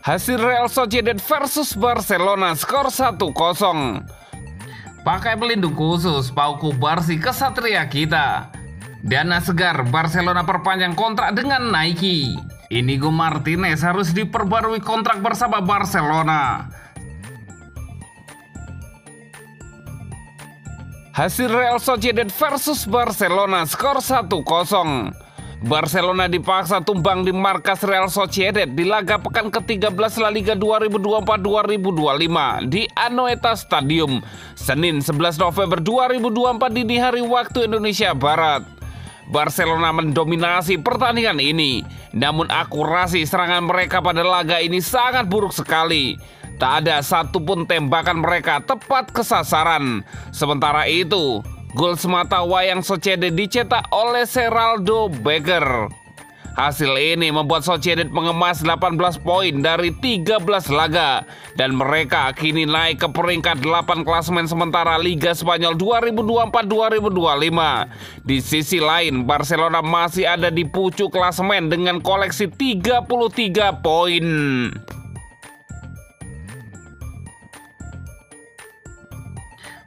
Hasil Real Sociedad versus Barcelona skor 1-0. Pakai pelindung khusus, Pau Cubarsí kesatria kita. Dana segar, Barcelona perpanjang kontrak dengan Nike. Inigo Martinez harus diperbarui kontrak bersama Barcelona. Hasil Real Sociedad versus Barcelona skor 1-0. Barcelona dipaksa tumbang di markas Real Sociedad di laga pekan ke-13 La Liga 2024-2025 di Anoeta Stadium, Senin 11 November 2024 dini hari waktu Indonesia Barat. Barcelona mendominasi pertandingan ini, namun akurasi serangan mereka pada laga ini sangat buruk sekali. Tak ada satupun tembakan mereka tepat ke sasaran. Sementara itu, gol semata wayang Sociedad dicetak oleh Geraldo Becker. Hasil ini membuat Sociedad mengemas 18 poin dari 13 laga dan mereka kini naik ke peringkat 8 klasemen sementara Liga Spanyol 2024-2025. Di sisi lain, Barcelona masih ada di pucuk klasemen dengan koleksi 33 poin.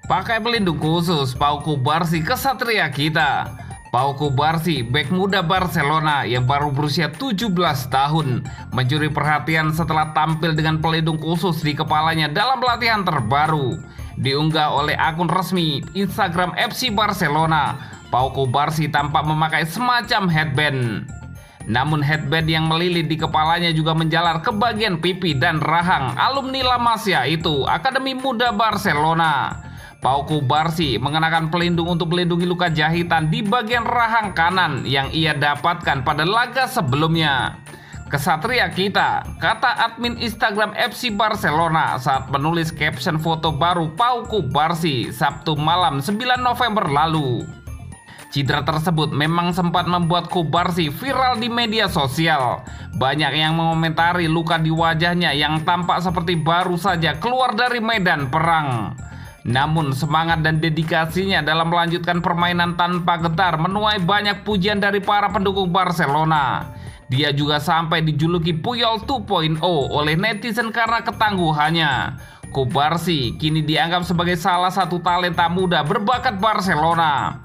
Pakai pelindung khusus, Pau Cubarsí kesatria kita. Pau Cubarsí, bek muda Barcelona yang baru berusia 17 tahun, mencuri perhatian setelah tampil dengan pelindung khusus di kepalanya dalam latihan terbaru. Diunggah oleh akun resmi Instagram FC Barcelona, Pau Cubarsí tampak memakai semacam headband. Namun headband yang melilit di kepalanya juga menjalar ke bagian pipi dan rahang alumni La Masia itu, Akademi Muda Barcelona. Pau Cubarsí mengenakan pelindung untuk melindungi luka jahitan di bagian rahang kanan yang ia dapatkan pada laga sebelumnya. Kesatria kita, kata admin Instagram FC Barcelona saat menulis caption foto baru Pau Cubarsí Sabtu malam 9 November lalu. Cedera tersebut memang sempat membuat Cubarsí viral di media sosial. Banyak yang mengomentari luka di wajahnya yang tampak seperti baru saja keluar dari medan perang. Namun semangat dan dedikasinya dalam melanjutkan permainan tanpa getar menuai banyak pujian dari para pendukung Barcelona. Dia juga sampai dijuluki Puyol 2.0 oleh netizen karena ketangguhannya. Cubarsí kini dianggap sebagai salah satu talenta muda berbakat Barcelona.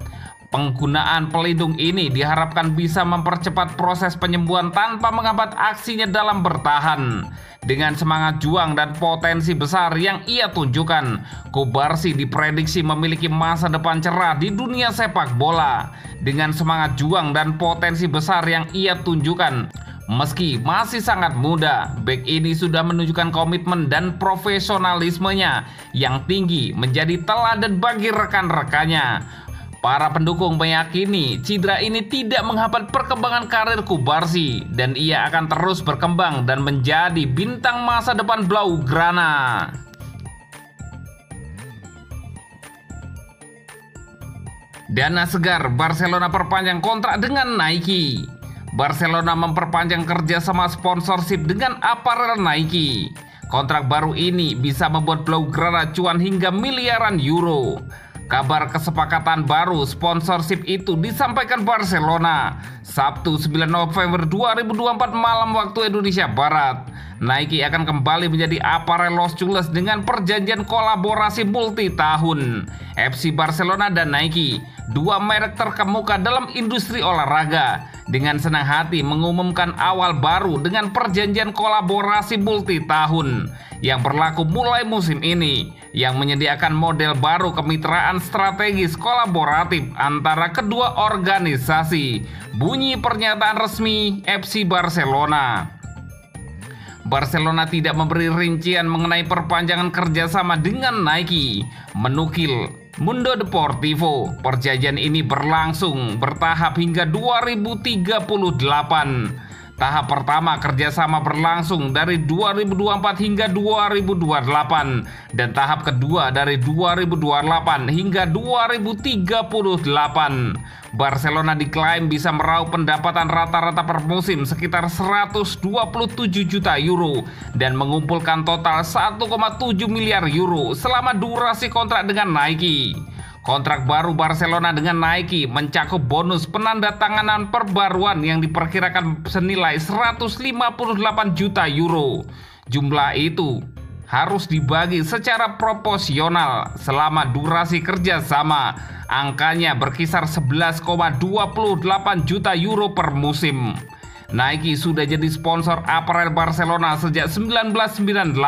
Penggunaan pelindung ini diharapkan bisa mempercepat proses penyembuhan tanpa menghambat aksinya dalam bertahan. Dengan semangat juang dan potensi besar yang ia tunjukkan, Cubarsí diprediksi memiliki masa depan cerah di dunia sepak bola. Dengan semangat juang dan potensi besar yang ia tunjukkan, meski masih sangat muda, bek ini sudah menunjukkan komitmen dan profesionalismenya yang tinggi menjadi teladan bagi rekan-rekannya. Para pendukung meyakini cedera ini tidak menghambat perkembangan karir Cubarsí dan ia akan terus berkembang dan menjadi bintang masa depan Blaugrana. Dana segar, Barcelona perpanjang kontrak dengan Nike. Barcelona memperpanjang kerjasama sponsorship dengan aparel Nike. Kontrak baru ini bisa membuat Blaugrana cuan hingga miliaran euro. Kabar kesepakatan baru sponsorship itu disampaikan Barcelona Sabtu 9 November 2024 malam waktu Indonesia Barat. Nike akan kembali menjadi aparel Los Chules dengan perjanjian kolaborasi multi tahun. FC Barcelona dan Nike, dua merek terkemuka dalam industri olahraga, dengan senang hati mengumumkan awal baru dengan perjanjian kolaborasi multi tahun yang berlaku mulai musim ini, yang menyediakan model baru kemitraan strategis kolaboratif antara kedua organisasi. Bunyi pernyataan resmi FC Barcelona. Barcelona tidak memberi rincian mengenai perpanjangan kerjasama dengan Nike. Menukil Mundo Deportivo, perjanjian ini berlangsung bertahap hingga 2038. Tahap pertama kerjasama berlangsung dari 2024 hingga 2028 dan tahap kedua dari 2028 hingga 2038. Barcelona diklaim bisa meraup pendapatan rata-rata per musim sekitar 127 juta euro dan mengumpulkan total 1,7 miliar euro selama durasi kontrak dengan Nike. Kontrak baru Barcelona dengan Nike mencakup bonus penandatanganan perbaruan yang diperkirakan senilai 158 juta euro. Jumlah itu harus dibagi secara proporsional selama durasi kerja sama. Angkanya berkisar 11,28 juta euro per musim. Nike sudah jadi sponsor aparel Barcelona sejak 1998.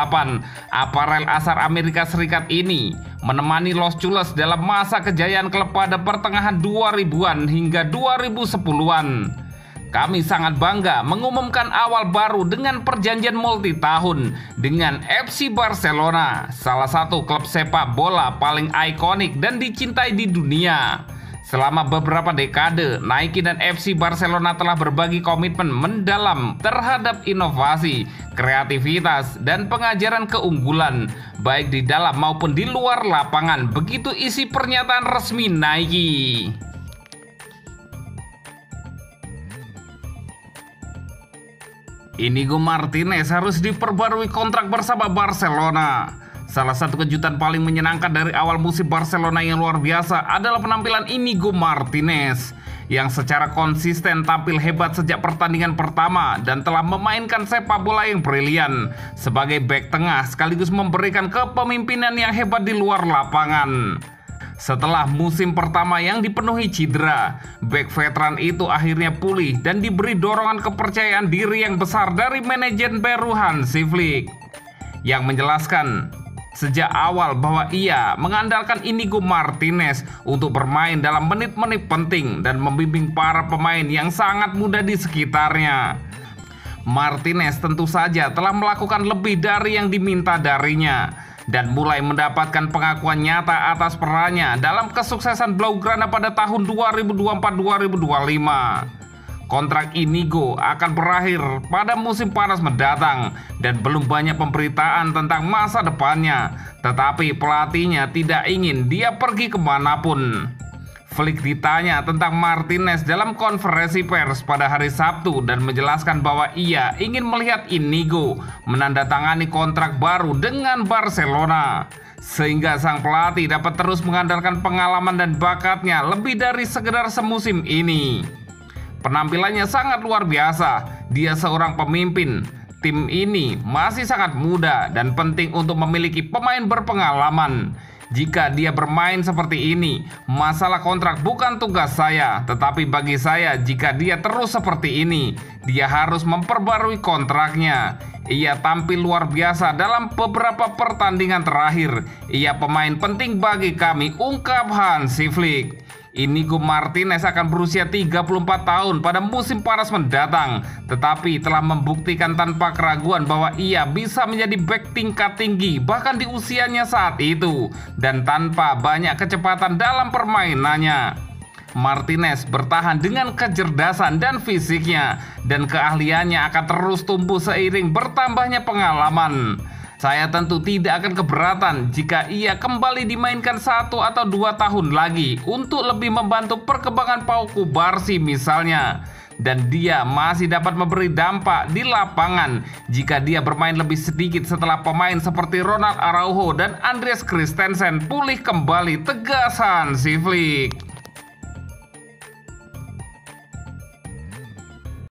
Aparel asal Amerika Serikat ini menemani Los Chulos dalam masa kejayaan klub pada pertengahan 2000-an hingga 2010-an. Kami sangat bangga mengumumkan awal baru dengan perjanjian multi tahun dengan FC Barcelona, salah satu klub sepak bola paling ikonik dan dicintai di dunia. Selama beberapa dekade, Nike dan FC Barcelona telah berbagi komitmen mendalam terhadap inovasi, kreativitas, dan pengajaran keunggulan, baik di dalam maupun di luar lapangan. Begitu isi pernyataan resmi Nike. Inigo Martinez harus diperbarui kontrak bersama Barcelona. Salah satu kejutan paling menyenangkan dari awal musim Barcelona yang luar biasa adalah penampilan Inigo Martinez yang secara konsisten tampil hebat sejak pertandingan pertama dan telah memainkan sepak bola yang brilian sebagai bek tengah sekaligus memberikan kepemimpinan yang hebat di luar lapangan. Setelah musim pertama yang dipenuhi cedera, bek veteran itu akhirnya pulih dan diberi dorongan kepercayaan diri yang besar dari manajer baru Hansi Flick yang menjelaskan sejak awal bahwa ia mengandalkan Inigo Martinez untuk bermain dalam menit-menit penting dan membimbing para pemain yang sangat muda di sekitarnya. Martinez tentu saja telah melakukan lebih dari yang diminta darinya dan mulai mendapatkan pengakuan nyata atas perannya dalam kesuksesan Blaugrana pada tahun 2024-2025. Kontrak Inigo akan berakhir pada musim panas mendatang dan belum banyak pemberitaan tentang masa depannya, tetapi pelatihnya tidak ingin dia pergi kemanapun. Flick ditanya tentang Martinez dalam konferensi pers pada hari Sabtu dan menjelaskan bahwa ia ingin melihat Inigo menandatangani kontrak baru dengan Barcelona, sehingga sang pelatih dapat terus mengandalkan pengalaman dan bakatnya lebih dari sekedar semusim ini. Penampilannya sangat luar biasa, dia seorang pemimpin. Tim ini masih sangat muda dan penting untuk memiliki pemain berpengalaman. Jika dia bermain seperti ini, masalah kontrak bukan tugas saya, tetapi bagi saya jika dia terus seperti ini, dia harus memperbarui kontraknya. Ia tampil luar biasa dalam beberapa pertandingan terakhir. Ia pemain penting bagi kami, ungkap Hansi Flick. Inigo Martinez akan berusia 34 tahun pada musim panas mendatang, tetapi telah membuktikan tanpa keraguan bahwa ia bisa menjadi bek tingkat tinggi bahkan di usianya saat itu dan tanpa banyak kecepatan dalam permainannya. Martinez bertahan dengan kecerdasan dan fisiknya, dan keahliannya akan terus tumbuh seiring bertambahnya pengalaman. Saya tentu tidak akan keberatan jika ia kembali dimainkan 1 atau 2 tahun lagi untuk lebih membantu perkembangan Pau Cubarsí misalnya. Dan dia masih dapat memberi dampak di lapangan jika dia bermain lebih sedikit setelah pemain seperti Ronald Araujo dan Andreas Christensen pulih kembali, tegas Hansi Flick.